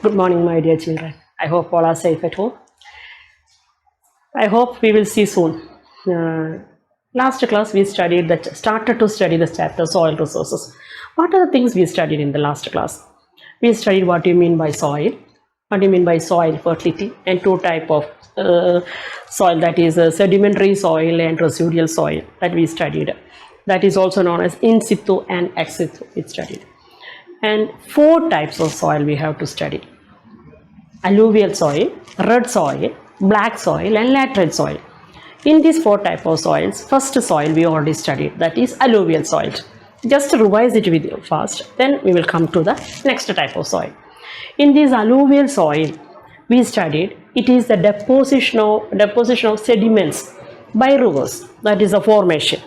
Good morning, my dear children. I hope all are safe at home. I hope we will see soon. Last class we started to study the chapter soil resources. What are the things we studied in the last class? We studied what you mean by soil, what do you mean by soil fertility, and two type of soil, that is sedimentary soil and residual soil, that we studied. That is also known as in situ and ex situ, we studied. And four types of soil we have to study: alluvial soil, red soil, black soil, and laterite soil. In these four types of soils, first soil we already studied, that is alluvial soil. Just to revise it with you first, then we will come to the next type of soil. In this alluvial soil, we studied it is the deposition of sediments by rivers, that is a formation.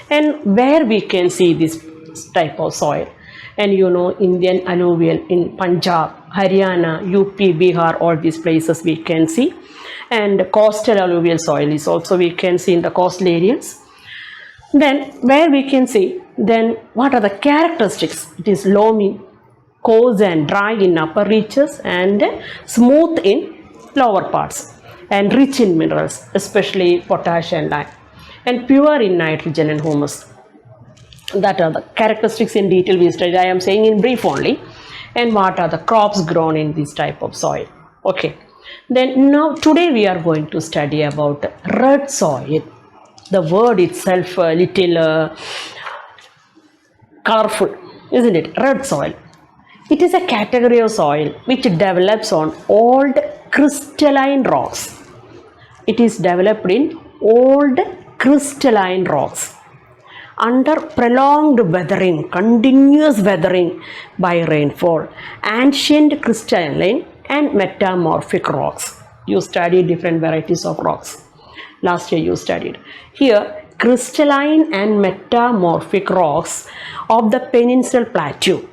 And where we can see this type of soil, and you know, Indian alluvial in Punjab, Haryana, UP, Bihar, all these places we can see. And coastal alluvial soil is also we can see in the coastal areas. Then where we can see, then what are the characteristics? It is loamy, coarse and dry in upper reaches and smooth in lower parts, and rich in minerals, especially potash and lime, and pure in nitrogen and humus. That are the characteristics in detail we studied. I am saying in brief only. And what are the crops grown in this type of soil? Okay. Then now today we are going to study about red soil. The word itself a little colorful, isn't it? Red soil. It is a category of soil which develops on old crystalline rocks. It is developed in old crystalline rocks under prolonged weathering, continuous weathering by rainfall, ancient crystalline and metamorphic rocks. You studied different varieties of rocks. Last year you studied. Here, crystalline and metamorphic rocks of the peninsular plateau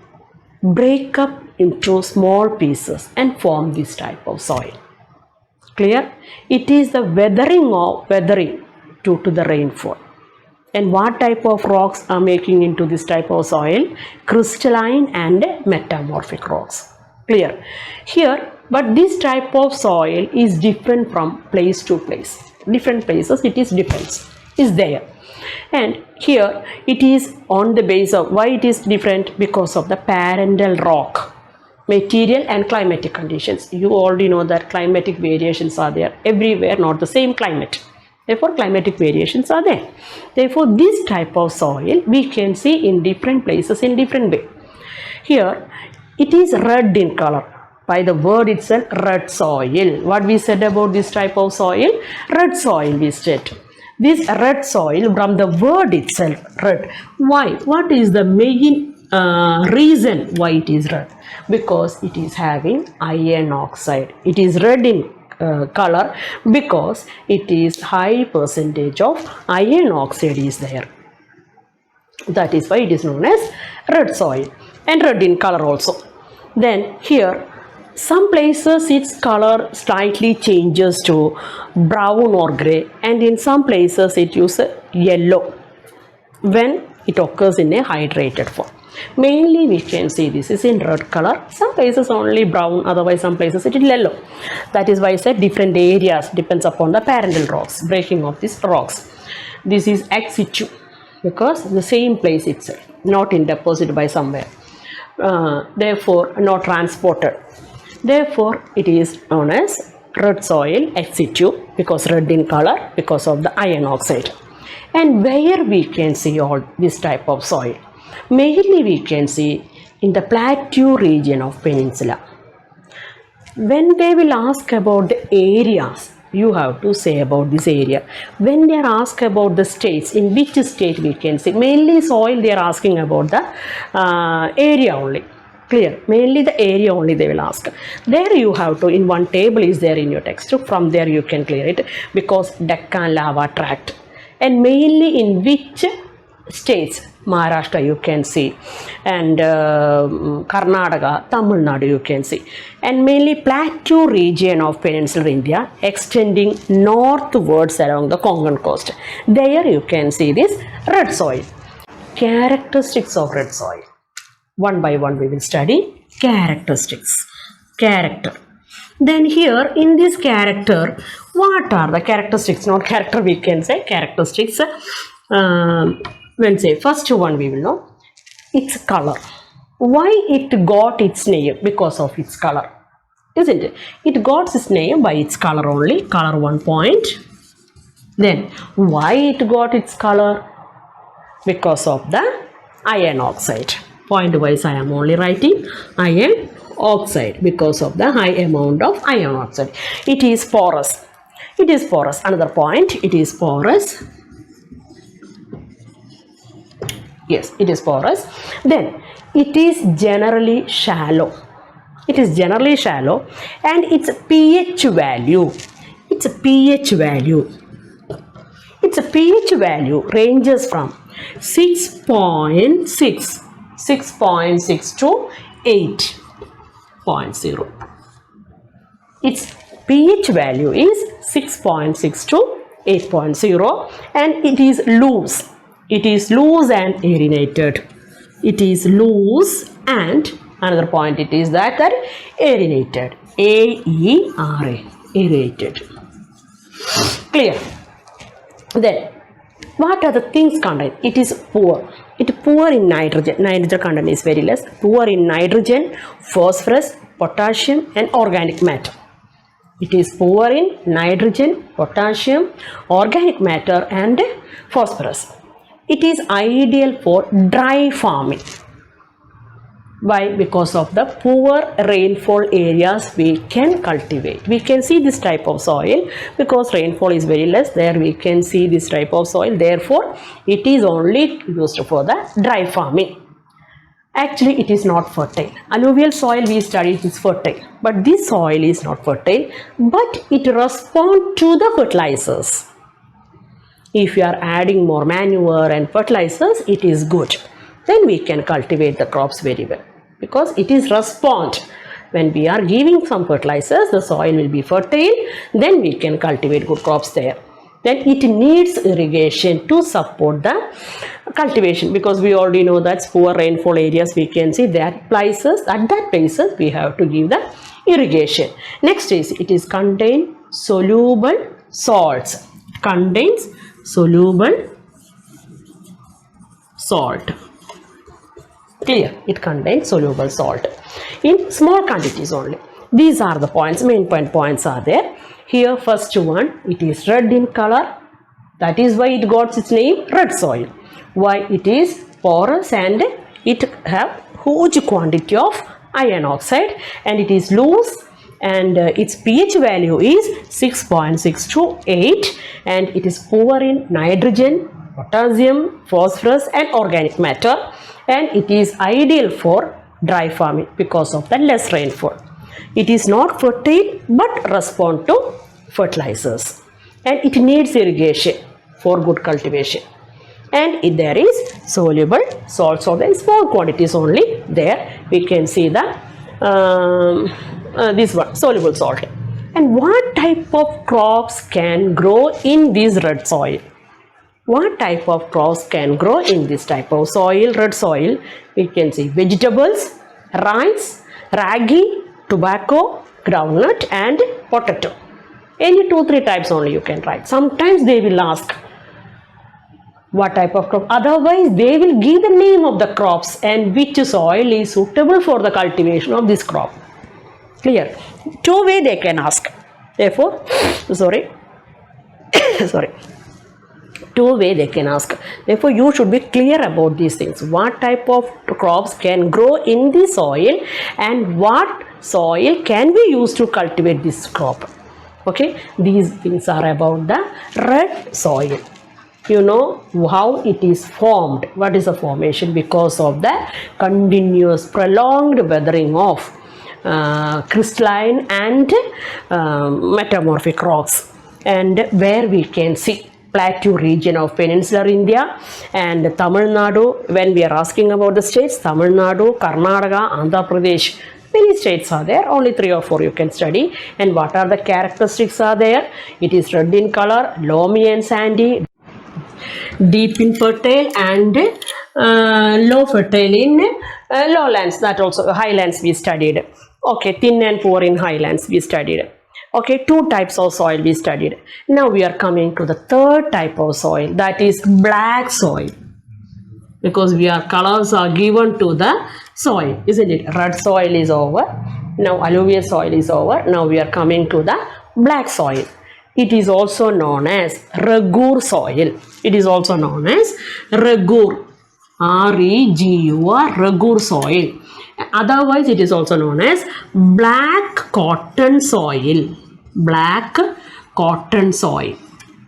break up into small pieces and form this type of soil. Clear? It is the weathering due to the rainfall. And what type of rocks are making into this type of soil? Crystalline and metamorphic rocks. Clear? Here, but this type of soil is different from place to place. Different places it is different, is there. And here it is on the base of, why it is different? Because of the parental rock material and climatic conditions. You already know that climatic variations are there everywhere, not the same climate. Therefore, climatic variations are there. Therefore, this type of soil we can see in different places in different way. Here, it is red in color. By the word itself, red soil. What we said about this type of soil? Red soil we said. This red soil, from the word itself, red. Why? What is the main reason why it is red? Because it is having iron oxide. It is red in color because it is high percentage of iron oxide is there. That is why it is known as red soil, and red in color also. Then here some places its color slightly changes to brown or gray, and in some places it uses yellow when it occurs in a hydrated form. Mainly we can see this is in red color. Some places only brown, otherwise some places it is yellow. That is why I said different areas depends upon the parental rocks, breaking of these rocks. This is ex situ because the same place itself, not in deposit by somewhere. Therefore not transported. Therefore it is known as red soil ex situ, because red in color because of the iron oxide. And where we can see all this type of soil? Mainly we can see in the plateau region of peninsula. When they will ask about the areas, you have to say about this area. When they are asked about the states, in which state we can see, mainly soil they are asking about the area only. Clear? Mainly the area only they will ask. There you have to, in one table is there in your textbook, from there you can clear it, because Deccan lava tract. And mainly in which states? Maharashtra you can see, and Karnataka, Tamil Nadu you can see, and mainly plateau region of peninsular India extending northwards along the Konkan coast. There you can see this red soil. Characteristics of red soil. One by one we will study characteristics. character. Then here in this character, what are the characteristics? Not character, we can say characteristics. When say first one we will know its color. Why it got its name? Because of its color, isn't it? It got its name by its color only. Color 1 point. Then why it got its color? Because of the iron oxide. Point wise I am only writing iron oxide because of the high amount of iron oxide. It is porous. It is porous. Another point, it is porous. Yes, it is porous. Then it is generally shallow. It is generally shallow, and its pH value. Its pH value. Its pH value ranges from 6.6 to 8.0. Its pH value is 6.6 to 8.0, and it is loose. It is loose and aerated. It is loose, and another point it is that aerated. A-E-R-A, aerated. Clear? Then what are the things contained? It is poor. It is poor in nitrogen. Nitrogen content is very less. Poor in nitrogen, phosphorus, potassium and organic matter. It is poor in nitrogen, potassium, organic matter and phosphorus. It is ideal for dry farming. Why? Because of the poor rainfall areas we can cultivate. We can see this type of soil because rainfall is very less. There we can see this type of soil. Therefore, it is only used for the dry farming. Actually, it is not fertile. Alluvial soil we studied is fertile, but this soil is not fertile, but it responds to the fertilizers. If you are adding more manure and fertilizers, it is good. Then we can cultivate the crops very well because it is respond. When we are giving some fertilizers, the soil will be fertile. Then we can cultivate good crops there. Then it needs irrigation to support the cultivation because we already know that poor rainfall areas we can see that places, at that places we have to give the irrigation. Next is it is contain soluble salts. Contains soluble salt. Clear? It contains soluble salt in small quantities only. These are the points, main points are there. Here first one, it is red in color. That is why it got its name red soil. Why? It is porous and it have huge quantity of iron oxide and it is loose and its pH value is 6.6 to 8 and it is poor in nitrogen, potassium, phosphorus and organic matter, and it is ideal for dry farming because of the less rainfall. It is not fertile but respond to fertilizers and it needs irrigation for good cultivation. And if there is soluble salts of the small quantities only there, we can see the this one, soluble salt. And what type of crops can grow in this red soil? What type of crops can grow in this type of soil, red soil? We can see vegetables, rice, ragi, tobacco, groundnut and potato. Any 2-3 types only you can write. Sometimes they will ask what type of crop. Otherwise, they will give the name of the crops and which soil is suitable for the cultivation of this crop. Clear? 2 ways they can ask. Therefore, sorry. 2 ways they can ask. Therefore, you should be clear about these things. What type of crops can grow in the soil and what soil can be used to cultivate this crop. Okay, these things are about the red soil. You know how it is formed. What is the formation? Because of the continuous prolonged weathering of crystalline and metamorphic rocks, and where we can see plateau region of peninsular India and Tamil Nadu. When we are asking about the states, Tamil Nadu, Karnataka, Andhra Pradesh, many states are there. Only 3 or 4 you can study. And what are the characteristics are there? It is red in color, loamy and sandy, deep in fertile and low fertile in lowlands, that also highlands we studied. Okay, thin and poor in highlands we studied. Okay, two types of soil we studied. Now we are coming to the third type of soil, that is black soil. Because we are colors are given to the soil, isn't it? Red soil is over. Now alluvial soil is over. Now we are coming to the black soil. It is also known as Regur soil. It is also known as Regur. R-E-G-U-R, Regur soil. Otherwise, it is also known as black cotton soil. Black cotton soil.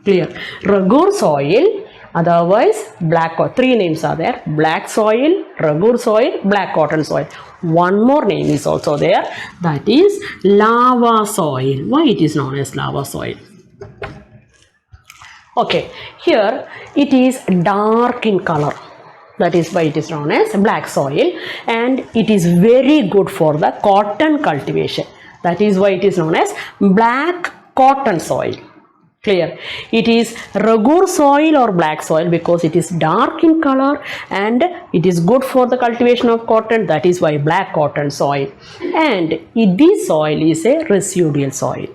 Clear? Regur soil. Otherwise, black, three names are there: black soil, Regur soil, black cotton soil. One more name is also there, that is lava soil. Why it is known as lava soil? Okay, here it is dark in color. That is why it is known as black soil, and it is very good for the cotton cultivation. That is why it is known as black cotton soil. Clear? It is Regur soil or black soil because it is dark in color and it is good for the cultivation of cotton. That is why black cotton soil. And this soil is a residual soil.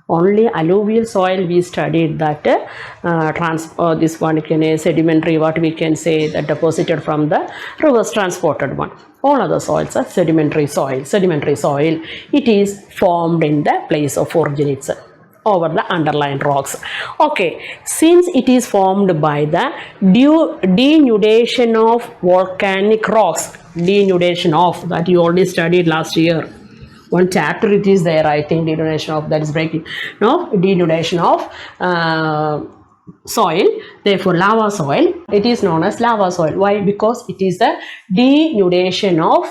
Only alluvial soil we studied that this one can a sedimentary, what we can say, that deposited from the rivers, transported one. All other soils are sedimentary soil. Sedimentary soil, it is formed in the place of origin itself, over the underlying rocks. Okay, since it is formed by the denudation of volcanic rocks, denudation of, that you already studied last year. One chapter it is there, I think, denudation of, that is breaking. No, denudation of soil. Therefore, lava soil, it is known as lava soil. Why? Because it is the denudation of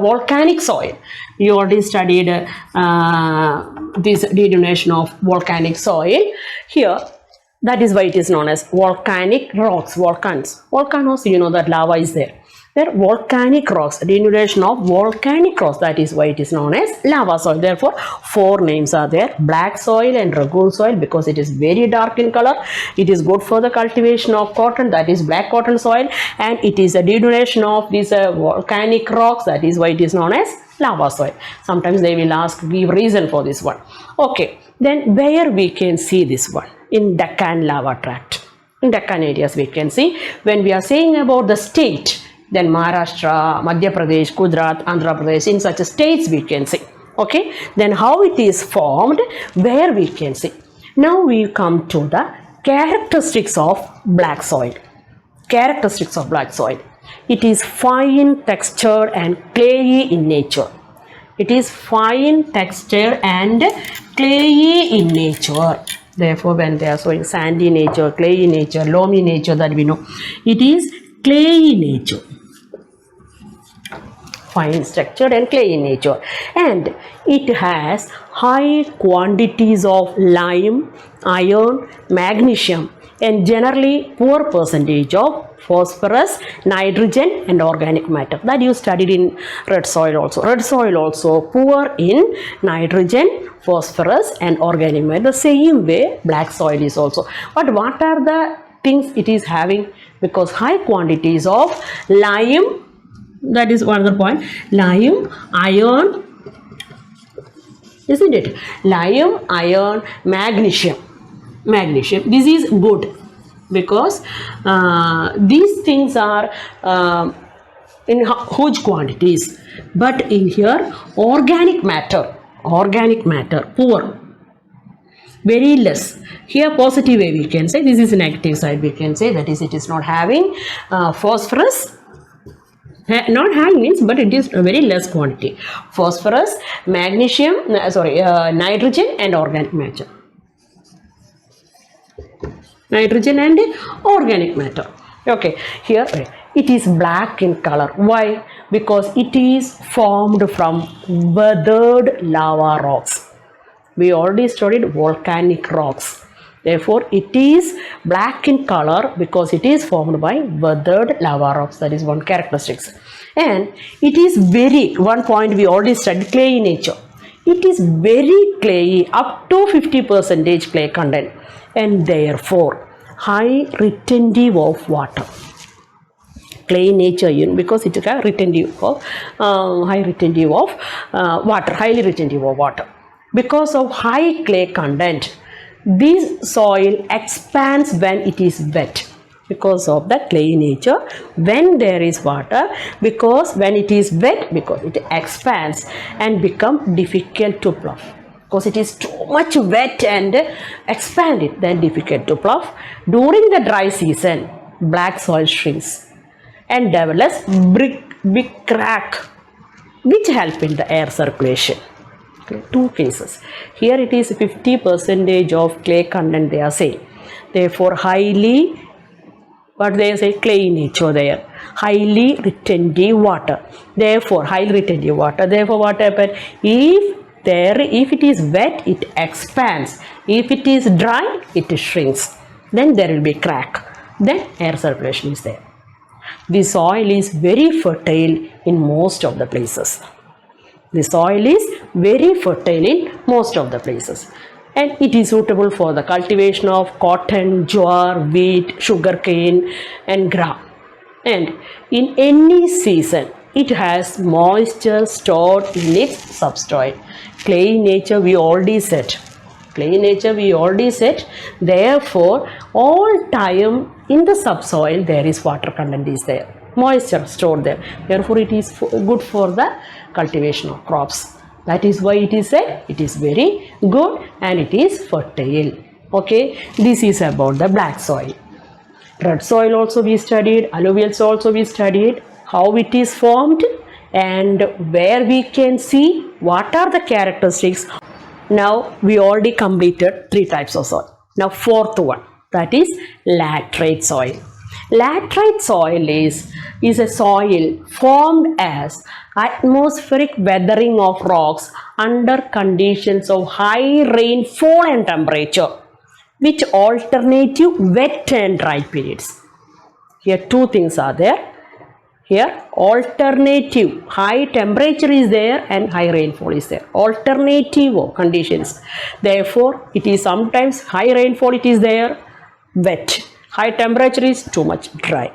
volcanic soil. You already studied this denudation of volcanic soil. Here, that is why it is known as volcanic rocks, volcans. Volcanoes, you know that lava is there. They're volcanic rocks, denudation of volcanic rocks. That is why it is known as lava soil. Therefore, four names are there: black soil and Regur soil, because it is very dark in color. It is good for the cultivation of cotton, that is black cotton soil, and it is a denudation of these volcanic rocks. That is why it is known as lava soil. Sometimes they will ask, give reason for this one. Okay, then where we can see this one? In Deccan lava tract. In Deccan areas we can see. When we are saying about the state, then Maharashtra, Madhya Pradesh, Gujarat, Andhra Pradesh, in such states we can see. Okay, then how it is formed, where we can see. Now we come to the characteristics of black soil. Characteristics of black soil. It is fine textured and clayey in nature. It is fine textured and clayey in nature. Therefore, when they are showing sandy nature, clayey nature, loamy nature, that we know, it is clayey nature. Fine structured and clay in nature, and it has high quantities of lime, iron, magnesium, and generally poor percentage of phosphorus, nitrogen, and organic matter. That you studied in red soil also. Red soil also poor in nitrogen, phosphorus, and organic matter. The same way black soil is also. But what are the things it is having? Because high quantities of lime, that is one other point, lime, iron, isn't it? Lime, iron, magnesium. Magnesium, this is good because these things are in huge quantities. But in here, organic matter, poor, very less. Here positive way we can say, this is negative side we can say, that is it is not having phosphorus. Not having means, but it is a very less quantity. Phosphorus, magnesium, nitrogen and organic matter. Nitrogen and organic matter. Okay, here it is black in color. Why? Because it is formed from weathered lava rocks. We already studied volcanic rocks. Therefore, it is black in color because it is formed by weathered lava rocks. That is one characteristics. And it is very, one point we already studied, clayey nature. It is very clayey, up to 50% clay content, and therefore high retentive of water. clay nature, because it is a retentive of high retentive of water, highly retentive of water. Because of high clay content, this soil expands when it is wet. Because of the clay nature, when there is water, because when it is wet, because it expands and become difficult to plough. Because it is too much wet and expanded, then difficult to plough. During the dry season, black soil shrinks and develops big crack, which help in the air circulation. Okay, two cases. Here it is 50% of clay content they are saying. Therefore, highly, what they say, clay nature there, highly retentive water. Therefore, highly retentive water. Therefore, what happens? If it is wet, it expands. If it is dry, it shrinks. Then there will be crack. Then air circulation is there. The soil is very fertile in most of the places. The soil is very fertile in most of the places. And it is suitable for the cultivation of cotton, jowar, wheat, sugarcane and gram. And in any season, it has moisture stored in its subsoil. Clay nature we already said. Clay nature we already said. Therefore, all time in the subsoil there is water content is there. Moisture stored there. Therefore, it is good for the cultivation of crops. That is why it is said it is very good and it is fertile. Okay, this is about the black soil. Red soil also we studied, alluvial soil also we studied, how it is formed and where we can see what are the characteristics. Now we already completed 3 types of soil. Now fourth one, that is laterite soil. Laterite soil is a soil formed as atmospheric weathering of rocks under conditions of high rainfall and temperature, which alternative wet and dry periods. Here 2 things are there. Here alternative high temperature is there and high rainfall is there. Alternative conditions. Therefore, it is sometimes high rainfall it is there, wet. High temperature is too much dry.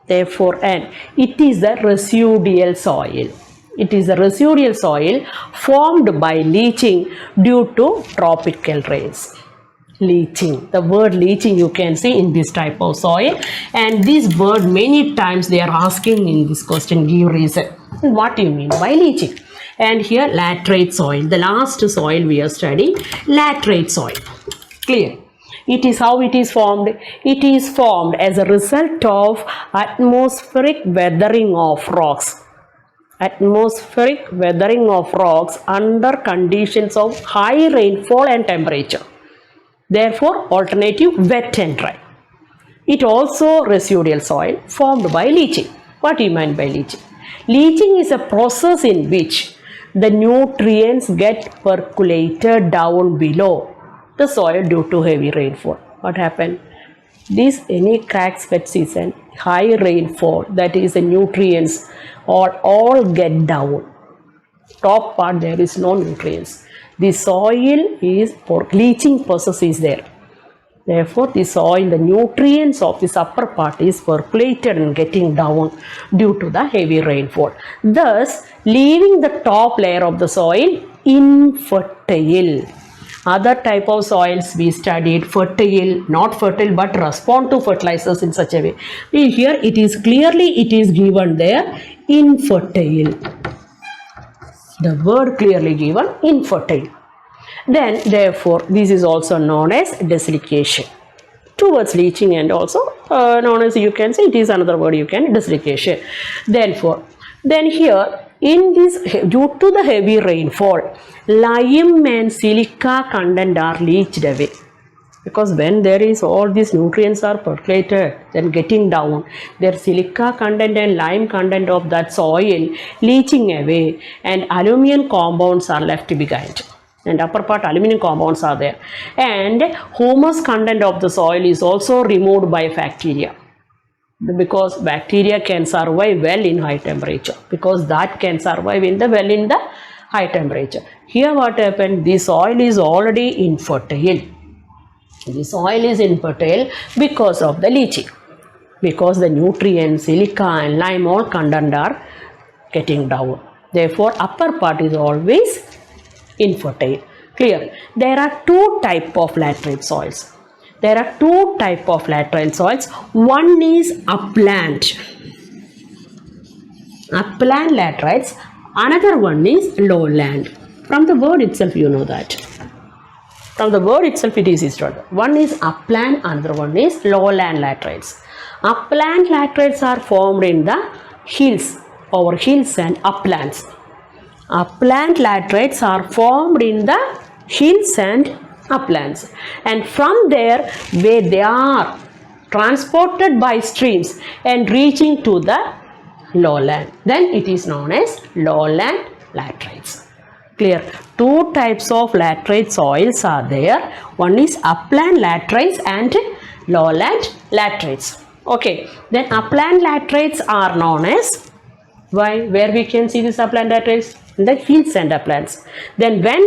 Therefore, and it is the residual soil. It is a residual soil formed by leaching due to tropical rains. Leaching. The word leaching you can see in this type of soil, and this word many times they are asking in this question, give reason. What do you mean by leaching? And here laterite soil, the last soil we are studying, laterite soil. Clear? It is how it is formed. It is formed as a result of atmospheric weathering of rocks. Atmospheric weathering of rocks under conditions of high rainfall and temperature. Therefore, alternative wet and dry. It also residual soil formed by leaching. What do you mean by leaching? Leaching is a process in which the nutrients get percolated down below the soil due to heavy rainfall. What happened? Any cracks wet season, high rainfall, that is the nutrients all get down. Top part there is no nutrients. The soil is for leaching process is there. Therefore, the soil, the nutrients of this upper part is percolated and getting down due to the heavy rainfall. Thus, leaving the top layer of the soil infertile. Other type of soils we studied, fertile, not fertile but respond to fertilizers in such a way. Here it is clearly given there, infertile. The word clearly given, infertile. Then therefore this is also known as desiccation. Towards leaching and also known as, you can say, it is another word you can, desiccation. Then here in this, due to the heavy rainfall, lime and silica content are leached away. Because when there is all these nutrients are percolated, then getting down, their silica content and lime content of that soil leaching away, and aluminum compounds are left behind. And upper part aluminum compounds are there. And humus content of the soil is also removed by bacteria. Because bacteria can survive well in high temperature. Because that can survive in the high temperature. Here what happened? The soil is already infertile. The soil is infertile because of the leaching. because the nutrients, silica and lime all content are getting down. Therefore, upper part is always infertile. Clear? There are two types of laterite soils. There are two types of laterite soils. One is upland laterites. Another one is lowland. From the word itself, you know that. From the word itself, it is installed. One is upland, another one is lowland laterites. Upland laterites are formed in the hills, over hills and uplands. Upland laterites are formed in the hills and uplands, and from there where they are transported by streams and reaching to the lowland, then it is known as lowland laterites. Clear? Two types of laterite soils are there. One is upland laterites and lowland laterites. Okay, then upland laterites are known as, why, where we can see this upland laterites? In the hills and uplands. Then when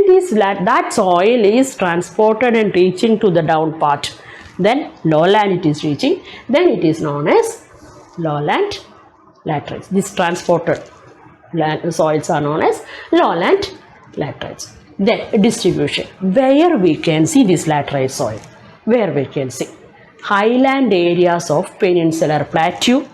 that soil is transported and reaching to the down part, then lowland it is reaching, then it is known as lowland laterites. These transported soils are known as lowland laterites. Then distribution, where we can see this laterite soil, where we can see highland areas of peninsular plateau,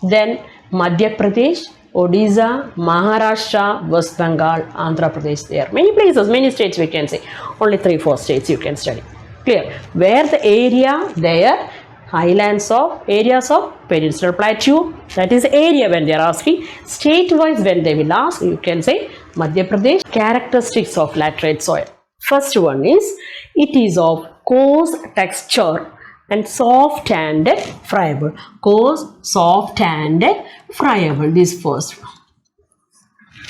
then Madhya Pradesh, Odisha, Maharashtra, West Bengal, Andhra Pradesh. There many places, many states we can say. Only 3-4 states you can study. Clear? Where the area there, highlands of areas of peninsular plateau, that is area when they are asking. State wise when they will ask, you can say Madhya Pradesh. Characteristics of laterite soil. First one is, it is of coarse texture and soft and friable. Coarse, soft and friable. This first.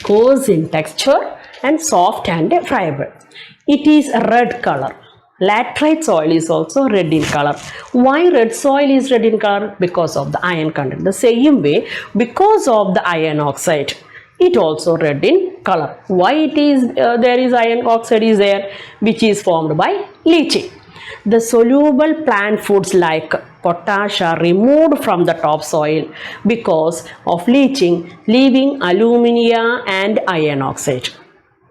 Coarse in texture and soft and friable. It is red color. Laterite soil is also red in color. Why red soil is red in color? Because of the iron content. The same way, because of the iron oxide, it also red in color. Why it is there is iron oxide is there, which is formed by leaching. The soluble plant foods like potash are removed from the topsoil because of leaching, leaving alumina and iron oxide.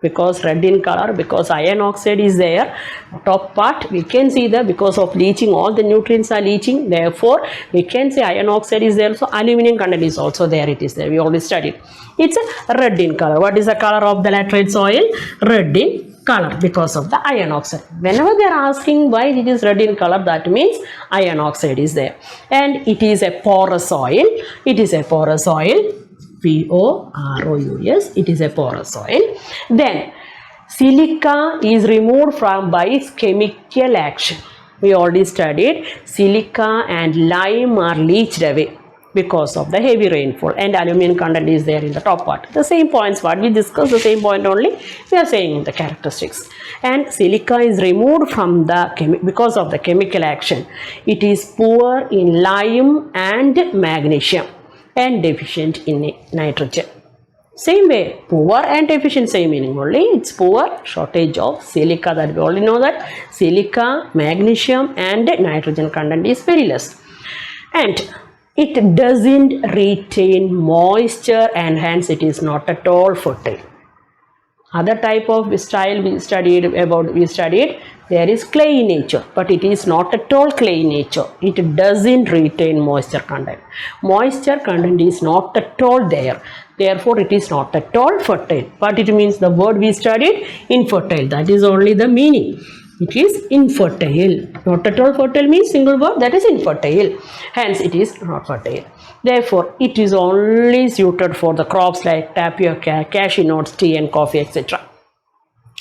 Because red in color, because iron oxide is there, top part we can see that because of leaching, all the nutrients are leaching, therefore we can say iron oxide is there, so aluminum content is also there, it is there, we already studied. It's a red in color. What is the color of the laterite soil? Red in color because of the iron oxide. Whenever they are asking why it is red in color, that means iron oxide is there. And it is a porous soil. It is a porous soil. Porous. It is a porous soil. Then silica is removed from by its chemical action. We already studied silica and lime are leached away because of the heavy rainfall, and aluminum content is there in the top part. The same points what we discussed, the same point only we are saying the characteristics. And silica is removed from the because of the chemical action. It is poor in lime and magnesium and deficient in nitrogen. Same way, poor and deficient, same meaning only. It's poor, shortage of silica, that we already know that silica, magnesium and nitrogen content is very less. And it doesn't retain moisture and hence it is not at all fertile. Other type of style we studied, there is clay nature, but it is not at all clay nature. It doesn't retain moisture content. Moisture content is not at all there. Therefore, it is not at all fertile. But it means the word we studied, infertile. That is only the meaning. It is infertile. Not at all fertile means single word, that is infertile. Hence, it is not fertile. Therefore, it is only suited for the crops like tapioca, cashew nuts, tea and coffee, etc.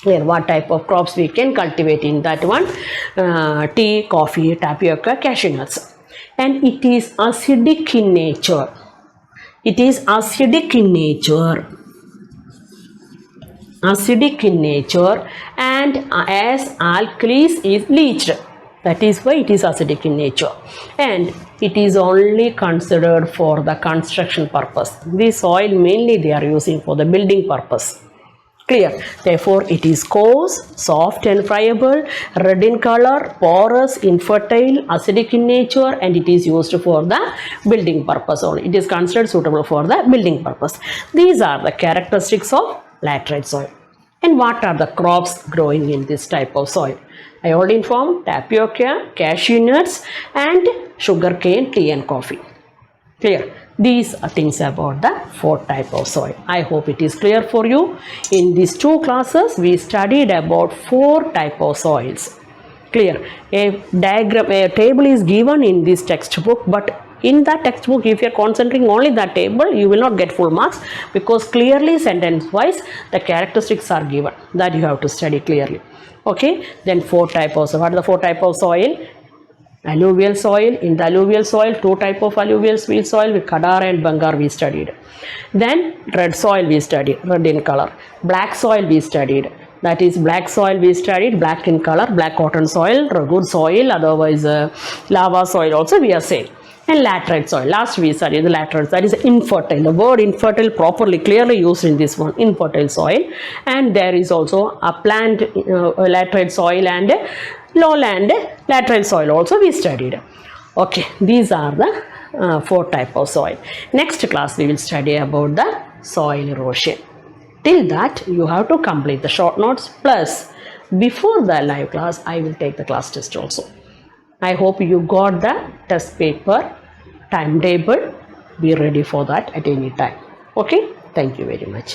Here, what type of crops we can cultivate in that one? Tea, coffee, tapioca, cashew nuts. And it is acidic in nature. It is acidic in nature. Acidic in nature, and as alkalis is leached. That is why it is acidic in nature. And it is only considered for the construction purpose. This soil mainly they are using for the building purpose. Clear. Therefore, it is coarse, soft and friable, red in color, porous, infertile, acidic in nature, and it is used for the building purpose only. It is considered suitable for the building purpose. These are the characteristics of laterite soil. And what are the crops growing in this type of soil? I already informed tapioca, cashew nuts, and sugarcane, tea and coffee. Clear. These are things about the 4 type of soil. I hope it is clear for you. In these 2 classes, we studied about 4 type of soils. Clear. A diagram, a table is given in this textbook, but in that textbook, if you are concentrating only that table, you will not get full marks, because clearly sentence wise the characteristics are given that you have to study clearly. Okay. Then 4 type of soil. What are the 4 type of soil? Alluvial soil. In the alluvial soil, 2 type of alluvial sweet soil with Kadar and Bangar we studied. Then red soil we studied, red in color. Black soil we studied. That is black soil we studied, black in color, black cotton soil, good soil, otherwise lava soil also we are saying. And laterite soil. Last we studied the laterite, that is infertile. The word infertile properly clearly used in this one, infertile soil. And there is also upland laterite soil and lowland laterite soil also we studied. Okay, these are the 4 type of soil. Next class we will study about the soil erosion. Till that you have to complete the short notes, plus before the live class I will take the class test also. I hope you got the test paper, timetable. Be ready for that at any time. Okay, thank you very much.